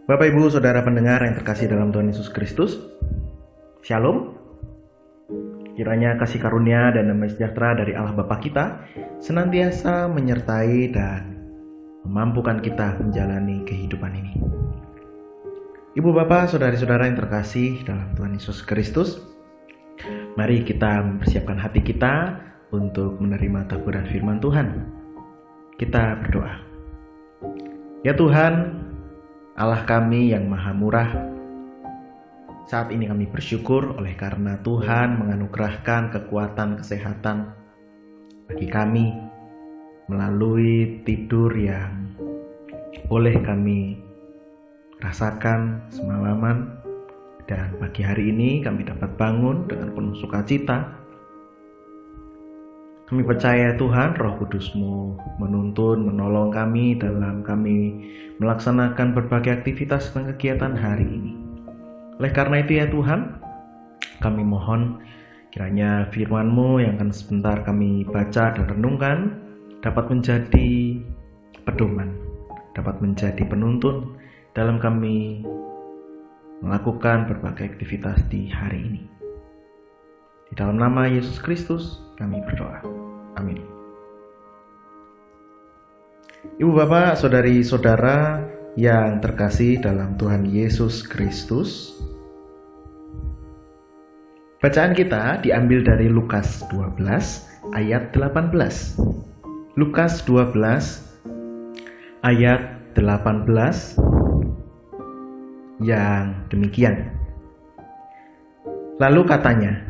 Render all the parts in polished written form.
Bapak Ibu Saudara pendengar yang terkasih dalam Tuhan Yesus Kristus, Shalom. Kiranya kasih karunia dan damai sejahtera dari Allah Bapa kita senantiasa menyertai dan memampukan kita menjalani kehidupan ini. Ibu Bapak, Saudari-saudara yang terkasih dalam Tuhan Yesus Kristus, mari kita mempersiapkan hati kita untuk menerima taburan firman Tuhan. Kita berdoa. Ya Tuhan, Allah kami yang maha murah, saat ini kami bersyukur oleh karena Tuhan menganugerahkan kekuatan kesehatan bagi kami melalui tidur yang boleh kami rasakan semalaman, dan pagi hari ini kami dapat bangun dengan penuh sukacita. Kami percaya Tuhan, Roh Kudus-Mu menuntun, menolong kami dalam kami melaksanakan berbagai aktivitas dan kegiatan hari ini. Oleh karena itu ya Tuhan, kami mohon kiranya firman-Mu yang akan sebentar kami baca dan renungkan dapat menjadi pedoman, dapat menjadi penuntun dalam kami melakukan berbagai aktivitas di hari ini. Di dalam nama Yesus Kristus kami berdoa. Amin. Ibu Bapak, Saudari-saudara yang terkasih dalam Tuhan Yesus Kristus, bacaan kita diambil dari Lukas 12 ayat 18. Lukas 12 ayat 18 yang demikian. Lalu katanya,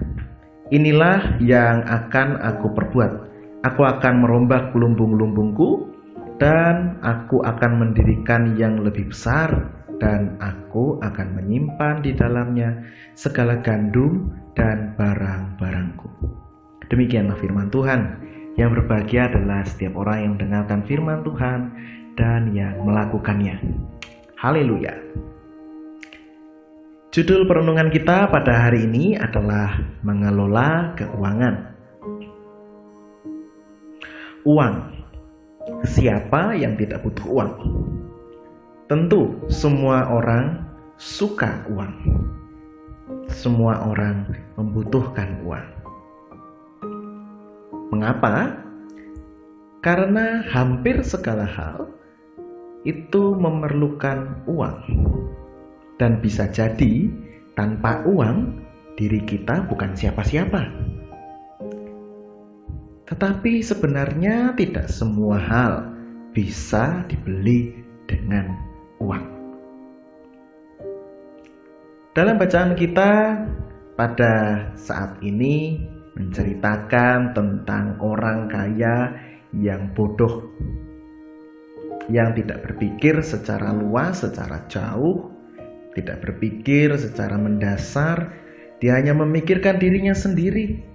"Inilah yang akan aku perbuat. Aku akan merombak lumbung-lumbungku, dan aku akan mendirikan yang lebih besar, dan aku akan menyimpan di dalamnya segala gandum dan barang-barangku." Demikianlah firman Tuhan. Yang berbahagia adalah setiap orang yang mendengarkan firman Tuhan dan yang melakukannya. Haleluya. Judul perenungan kita pada hari ini adalah mengelola keuangan. Uang. Siapa yang tidak butuh uang? Tentu semua orang suka uang. Semua orang membutuhkan uang. Mengapa? Karena hampir segala hal itu memerlukan uang. Dan bisa jadi tanpa uang diri kita bukan siapa-siapa. Tetapi sebenarnya tidak semua hal bisa dibeli dengan uang. Dalam bacaan kita pada saat ini menceritakan tentang orang kaya yang bodoh, yang tidak berpikir secara luas, secara jauh, tidak berpikir secara mendasar. Dia hanya memikirkan dirinya sendiri.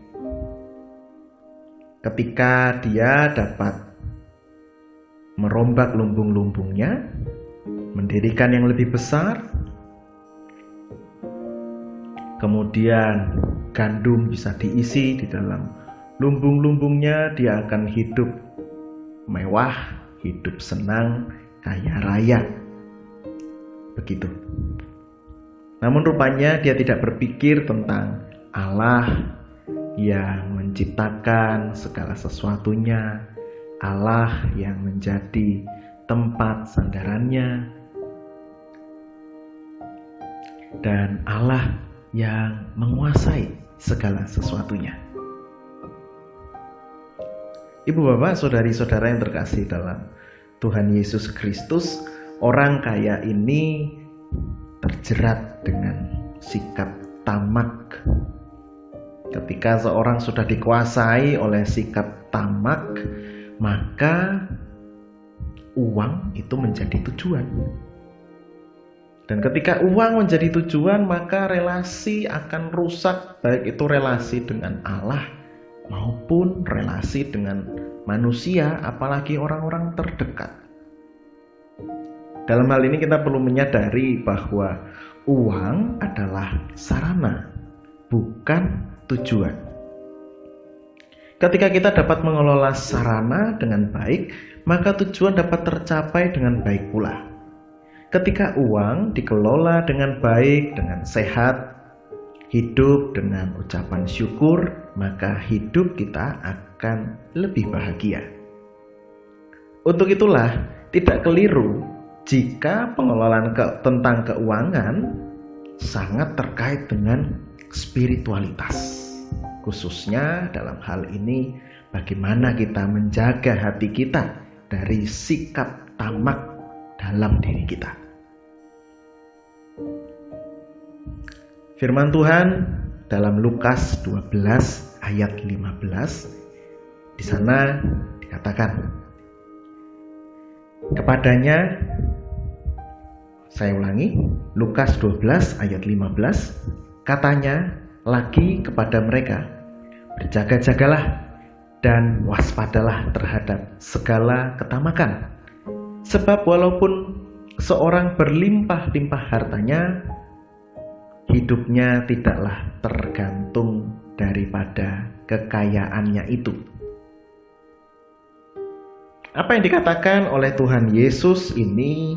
Ketika dia dapat merombak lumbung-lumbungnya, mendirikan yang lebih besar, kemudian gandum bisa diisi di dalam lumbung-lumbungnya, dia akan hidup mewah, hidup senang, kaya raya. Begitu. Namun rupanya dia tidak berpikir tentang Allah yang menciptakan segala sesuatunya, Allah yang menjadi tempat sandarannya, dan Allah yang menguasai segala sesuatunya. Ibu Bapak, Saudari-saudara yang terkasih dalam Tuhan Yesus Kristus, orang kaya ini terjerat dengan sikap tamak. Ketika seorang sudah dikuasai oleh sikap tamak, maka uang itu menjadi tujuan. Dan ketika uang menjadi tujuan, maka relasi akan rusak, baik itu relasi dengan Allah maupun relasi dengan manusia, apalagi orang-orang terdekat. Dalam hal ini kita perlu menyadari bahwa uang adalah sarana, bukan tujuan. Ketika kita dapat mengelola sarana dengan baik, maka tujuan dapat tercapai dengan baik pula. Ketika uang dikelola dengan baik, dengan sehat, hidup dengan ucapan syukur, maka hidup kita akan lebih bahagia. Untuk itulah tidak keliru jika pengelolaan tentang keuangan sangat terkait dengan spiritualitas. Khususnya dalam hal ini, bagaimana kita menjaga hati kita dari sikap tamak dalam diri kita. Firman Tuhan dalam Lukas 12 ayat 15, di sana dikatakan, kepadanya, saya ulangi, Lukas 12 ayat 15, katanya lagi kepada mereka, berjaga-jagalah dan waspadalah terhadap segala ketamakan. Sebab walaupun seorang berlimpah-limpah hartanya, hidupnya tidaklah tergantung daripada kekayaannya itu. Apa yang dikatakan oleh Tuhan Yesus ini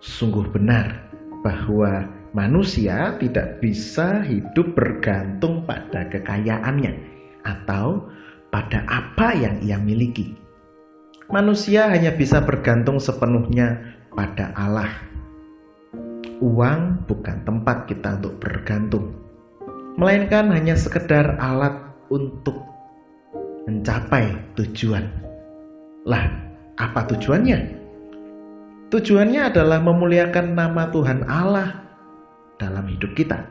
sungguh benar, bahwa manusia tidak bisa hidup bergantung pada kekayaannya atau pada apa yang ia miliki. Manusia hanya bisa bergantung sepenuhnya pada Allah. Uang bukan tempat kita untuk bergantung, melainkan hanya sekedar alat untuk mencapai tujuan. Lah, apa tujuannya? Tujuannya adalah memuliakan nama Tuhan Allah dalam hidup kita.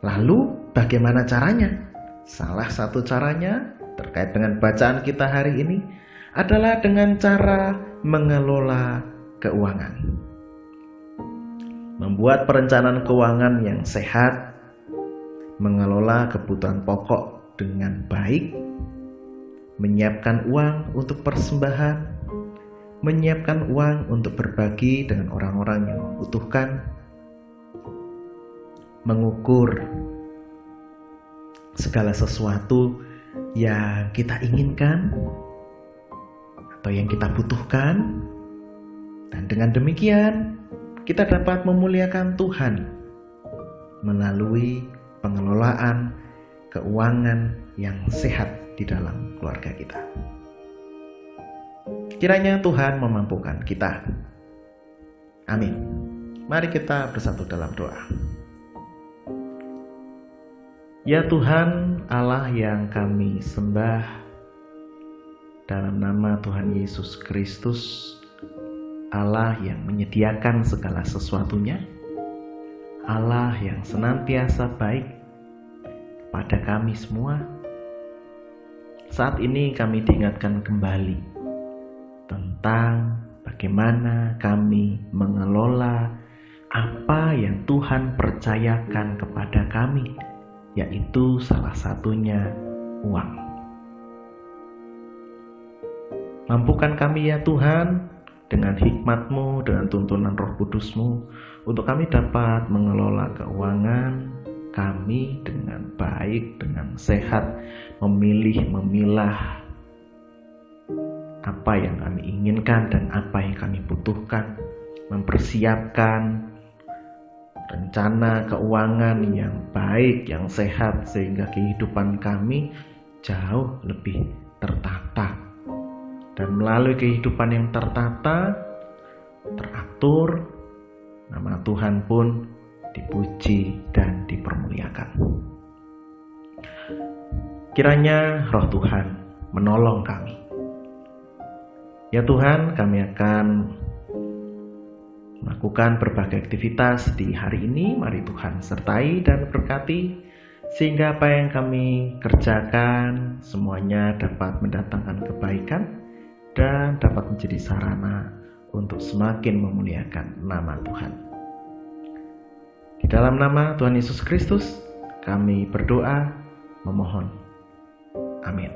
Lalu, bagaimana caranya? Salah satu caranya terkait dengan bacaan kita hari ini adalah dengan cara mengelola keuangan. Membuat perencanaan keuangan yang sehat, mengelola kebutuhan pokok dengan baik, menyiapkan uang untuk persembahan, menyiapkan uang untuk berbagi dengan orang-orang yang membutuhkan, mengukur segala sesuatu yang kita inginkan atau yang kita butuhkan, dan dengan demikian kita dapat memuliakan Tuhan melalui pengelolaan keuangan yang sehat di dalam keluarga kita. Kiranya Tuhan memampukan kita. Amin. Mari kita bersatu dalam doa. Ya Tuhan, Allah yang kami sembah, dalam nama Tuhan Yesus Kristus, Allah yang menyediakan segala sesuatunya, Allah yang senantiasa baik kepada kami semua. Saat ini kami diingatkan kembali tentang bagaimana kami mengelola apa yang Tuhan percayakan kepada kami, yaitu salah satunya uang. Mampukan kami ya Tuhan, dengan hikmat-Mu, dengan tuntunan Roh Kudus-Mu, untuk kami dapat mengelola keuangan kami dengan baik, dengan sehat, memilah apa yang kami inginkan dan apa yang kami butuhkan, mempersiapkan rencana keuangan yang baik, yang sehat, sehingga kehidupan kami jauh lebih tertata. Dan melalui kehidupan yang tertata, teratur, nama Tuhan pun dipuji dan dipermuliakan. Kiranya Roh Tuhan menolong kami. Ya Tuhan, kami akan melakukan berbagai aktivitas di hari ini. Mari Tuhan sertai dan berkati, sehingga apa yang kami kerjakan semuanya dapat mendatangkan kebaikan dan dapat menjadi sarana untuk semakin memuliakan nama Tuhan. Di dalam nama Tuhan Yesus Kristus kami berdoa memohon. Amin.